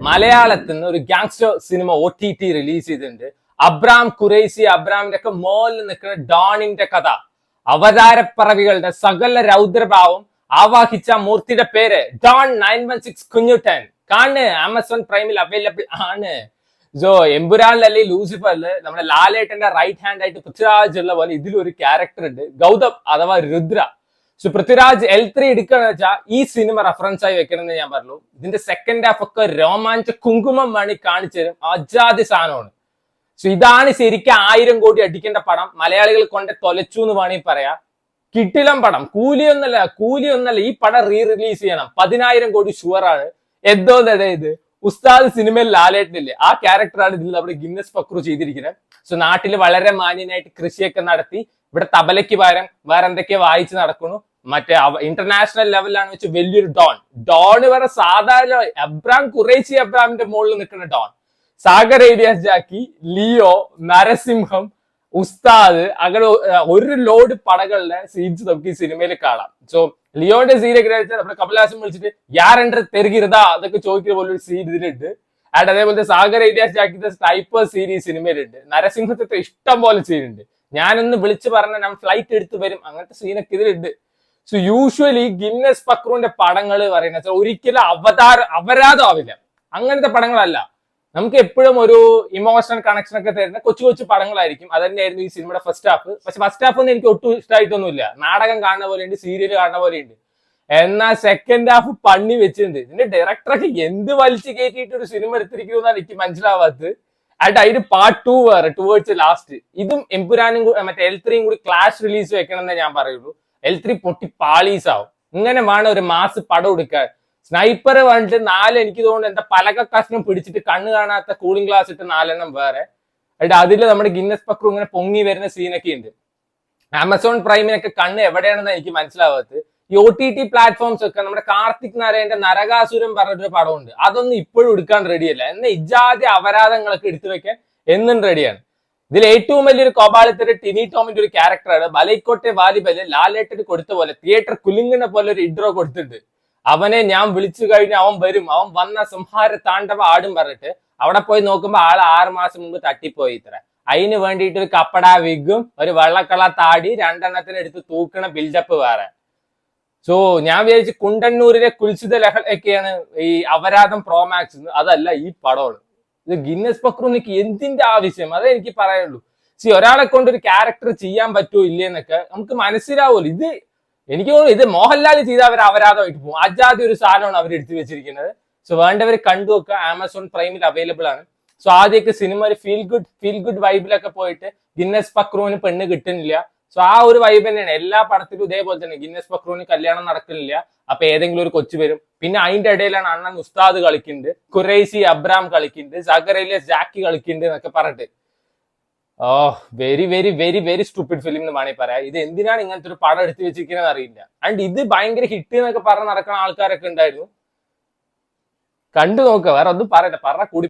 മലയാളത്തിൽ നിന്ന് ഒരു ഗാങ്സ്റ്റർ സിനിമ OTT റിലീസ് ചെയ്തിട്ടുണ്ട്. അബ്രാം ഖുറൈസി അബ്രാമിന്റെ ഒക്കെ മോളിൽ നിൽക്കുന്ന ഡോണിന്റെ കഥ. അവതാരപ്പറവികളുടെ സകല രൗദ്രഭാവം ആവാഹിച്ച മൂർത്തിയുടെ പേര് ഡോൺ 916 കുഞ്ഞുട്ടൻ. കാണ്, ആമസോൺ പ്രൈമിൽ അവൈലബിൾ ആണ്. സോ എമ്പുരാനിൽ അല്ലെങ്കിൽ ലൂസിഫറിൽ നമ്മുടെ ലാലേട്ടന്റെ റൈറ്റ് ഹാൻഡ് ആയിട്ട് പൃഥ്വിരാജ് ഉള്ള പോലെ ഇതിലൊരു ക്യാരക്ടർ ഉണ്ട്, ഗൗതം അഥവാ രുദ്ര. സോ പൃഥ്വിരാജ് L3 എടുക്കുകയെന്ന് വെച്ചാൽ ഈ സിനിമ റെഫറൻസ് ആയി വെക്കണമെന്ന് ഞാൻ പറഞ്ഞു. ഇതിന്റെ സെക്കൻഡ് ഹാഫ് ഒക്കെ രോമാഞ്ച കുങ്കുമം മണി കാണിച്ചു തരും, അജാതി സാധനമാണ്. സോ ഇതാണ് ശരിക്കും 1000 കോടി അടിക്കേണ്ട പടം. മലയാളികൾ കൊണ്ട് തൊലച്ചു എന്ന് വേണമെങ്കിൽ പറയാം. കിട്ടിലം പടം, കൂലിയൊന്നല്ല. ഈ പടം റിലീസ് ചെയ്യണം, 10,000 കോടി ഷുവറാണ്. എന്തോന്നടേ ഇത്, ഉസ്താദ് സിനിമയിൽ ലാലേട്ടനില്ലേ, ആ ക്യാരക്ടറാണ് ഇതിൽ നമ്മുടെ ഗിന്നസ് പക്രു ചെയ്തിരിക്കുന്നത്. സോ നാട്ടിൽ വളരെ മാന്യനായിട്ട് കൃഷിയൊക്കെ നടത്തി ഇവിടെ തബലയ്ക്ക് പകരം വേറെ എന്തൊക്കെയോ വായിച്ച് നടക്കുന്നു. മറ്റേ ഇന്റർനാഷണൽ ലെവലിലാണ് വെച്ച് വലിയൊരു ഡോൺ വേറെ സാധാരണ അബ്രാം ഖുറൈസി അബ്രാമിന്റെ മുകളിൽ നിൽക്കുന്ന ഡോൺ. സാഗർ ഏലിയാസ് ജാക്കി, ലിയോ, നരസിംഹം, ഉസ്താദ്, അങ്ങനെ ഒരു ലോഡ് പടകളുടെ സീൻസ് നമുക്ക് ഈ സിനിമയിൽ കാണാം. സോ ലിയോന്റെ സീനൊക്കെ നമ്മുടെ കമൽഹാസൻ വിളിച്ചിട്ട് യാരെന്റെ തെരുകിരുതാ അതൊക്കെ ചോദിക്കുന്ന പോലെ ഒരു സീൻ ഇതിലുണ്ട്. ആൻഡ് അതേപോലെ സാഗർ ഏലിയാസ് ജാക്കിന്റെ സ്നൈപ്പർ സീരീസ് സിനിമയിലുണ്ട്. നരസിംഹത്തെ ഇഷ്ടം പോലെ സീനുണ്ട്. ഞാനൊന്ന് വിളിച്ചു പറഞ്ഞ ഞാൻ ഫ്ലൈറ്റ് എടുത്ത് വരും, അങ്ങനത്തെ സീനൊക്കെ ഇതിലുണ്ട്. സോ യൂഷ്വലി ഗിന്നസ് പക്രുവിന്റെ പടങ്ങൾ പറയുന്നത് ഒരിക്കലും അപരാധം ആവില്ല. അങ്ങനത്തെ പടങ്ങളല്ല, നമുക്ക് എപ്പോഴും ഒരു ഇമോഷണൽ കണക്ഷൻ ഒക്കെ തരുന്ന കൊച്ചു പടങ്ങളായിരിക്കും. അത് തന്നെയായിരുന്നു ഈ സിനിമയുടെ ഫസ്റ്റ് ഹാഫ്. പക്ഷെ ഫസ്റ്റ് ഹാഫ് ഒന്നും എനിക്ക് ഒട്ടും ഇഷ്ടമായിട്ടൊന്നുമില്ല. നാടകം കാണുന്ന പോലെയുണ്ട്, സീരിയൽ കാണുന്ന പോലെയുണ്ട്. എന്നാൽ സെക്കൻഡ് ഹാഫ് പണി വെച്ചിട്ടുണ്ട്. ഇതിന്റെ ഡയറക്ടറൊക്കെ എന്ത് വലിച്ചു കയറ്റിയിട്ട് ഒരു സിനിമ എടുത്തിരിക്കുന്നതാണ് എനിക്ക് മനസ്സിലാവാത്തത്. ആയിട്ട് അതിന് പാർട്ട് 2 വേറെ ടുവേർഡ്സ് ലാസ്റ്റ്. ഇതും എമ്പുരാനും മറ്റേ L3 കൂടി ക്ലാഷ് റിലീസ് വെക്കണം എന്നേ ഞാൻ പറയുള്ളൂ. L3 പൊട്ടി പാളീസ് ആവും. ഇങ്ങനെ വേണം ഒരു മാസ് പടം എടുക്കാൻ. സ്നൈപ്പർ വന്നിട്ട് 4, എനിക്ക് തോന്നുന്നു എന്താ പലക കഷ്ണം പിടിച്ചിട്ട് കണ്ണ് കാണാത്ത കൂളിംഗ് ഗ്ലാസ് ഇട്ട് 4 വേറെ. എന്നിട്ട് അതിൽ നമ്മുടെ ഗിന്നസ് പക്രു ഇങ്ങനെ പൊങ്ങി വരുന്ന സീനൊക്കെ ഉണ്ട്. ആമസോൺ പ്രൈമിനൊക്കെ കണ്ണ് എവിടെയാണെന്ന് എനിക്ക് മനസ്സിലാവാത്തത്. ഈ OTT പ്ലാറ്റ്ഫോംസ് ഒക്കെ നമ്മുടെ കാർത്തിക് നാരായണന്റെ നരകാസുരം പറഞ്ഞൊരു പടമുണ്ട്, അതൊന്നും ഇപ്പോഴും എടുക്കാൻ റെഡിയല്ല. എന്നാൽ ഇജാതി അപരാധങ്ങളൊക്കെ എടുത്തു വെക്കാൻ എന്നും റെഡിയാണ്. ഇതിൽ ഏറ്റവും വലിയൊരു കോപാളിത്തര ടിനി ടോമിന്റെ ഒരു ക്യാരക്ടറാണ്. ബലൈക്കോട്ടെ വാലിബല് ലാലേട്ടന് കൊടുത്ത പോലെ തിയേറ്റർ കുലുങ്ങിനെ പോലെ ഒരു ഇൻട്രോ കൊടുത്തിട്ടുണ്ട്. അവനെ ഞാൻ വിളിച്ചു കഴിഞ്ഞാൽ അവൻ വരും, അവൻ വന്ന സംഹാര താണ്ഡവ ആടും പറഞ്ഞിട്ട് അവിടെ പോയി നോക്കുമ്പോ ആള് 6 മാസം മുമ്പ് തട്ടിപ്പോയി ഇത്ര. അതിന് വേണ്ടിയിട്ട് ഒരു കപ്പട വിഗും ഒരു വെള്ളക്കള താടി 2 എടുത്ത് തൂക്കണ ബിൽഡപ്പ് വേറെ. സോ ഞാൻ വിചാരിച്ചു കുണ്ടന്നൂരിലെ കുൽസിത ലഹളയൊക്കെയാണ് ഈ അപരാധം പ്രോമാക്സ്. അതല്ല, ഈ പടമാണ്. ഇത് ഗിന്നസ് പക്രുനിക്ക് എന്തിന്റെ ആവശ്യം, അതേ എനിക്ക് പറയുള്ളൂ. ഒരാളെ കൊണ്ട് ഒരു ക്യാരക്ടർ ചെയ്യാൻ പറ്റുമോ ഇല്ലേന്നൊക്കെ നമുക്ക് മനസ്സിലാവുമല്ലോ. ഇത് എനിക്ക് തോന്നുന്നു ഇത് മോഹൻലാൽ ചെയ്ത അവർ അപരാധമായിട്ട് പോകും. അജാതി ഒരു സാധനമാണ് അവർ എടുത്തു വെച്ചിരിക്കുന്നത്. സോ വേണ്ടവർ കണ്ടു നോക്കുക, ആമസോൺ പ്രൈമിൽ അവൈലബിൾ ആണ്. സോ ആദ്യമൊക്കെ സിനിമ ഒരു ഫീൽ ഗുഡ് വൈബിലൊക്കെ പോയിട്ട് ഗിന്നസ് പക്രുവിന് പെണ്ണ് കിട്ടുന്നില്ല. സോ ആ ഒരു വൈബ് തന്നെയാണ് എല്ലാ പടത്തിലും ഇതേപോലെ തന്നെ. ഗിന്നസ് പക്രുവിന് കല്യാണം നടക്കുന്നില്ല, അപ്പൊ ഏതെങ്കിലും ഒരു കൊച്ചു വരും. പിന്നെ അതിന്റെ ഇടയിലാണ് അണ്ണൻ ഉസ്താദ് കളിക്കുന്നുണ്ട്, ഖുറൈസി അബ്രാം കളിക്കുന്നുണ്ട്, സാഗർ ഏലിയാസ് ജാക്കി കളിക്കുന്നുണ്ട് എന്നൊക്കെ പറഞ്ഞിട്ട്. Very very very very stupid film എന്ന് വേണമെങ്കിൽ പറയാം. ഇത് എന്തിനാണ് ഇങ്ങനത്തെ ഒരു പടം എടുത്തു വെച്ചിരിക്കുന്നത് അറിയില്ല. ആൻഡ് ഇത് ഭയങ്കര ഹിറ്റ് എന്നൊക്കെ പറഞ്ഞ് നടക്കുന്ന ആൾക്കാരൊക്കെ ഉണ്ടായിരുന്നു. കണ്ടു നോക്കുക, വേറെ ഒന്നും പറയണ്ട, പറഞ്ഞ കൂടി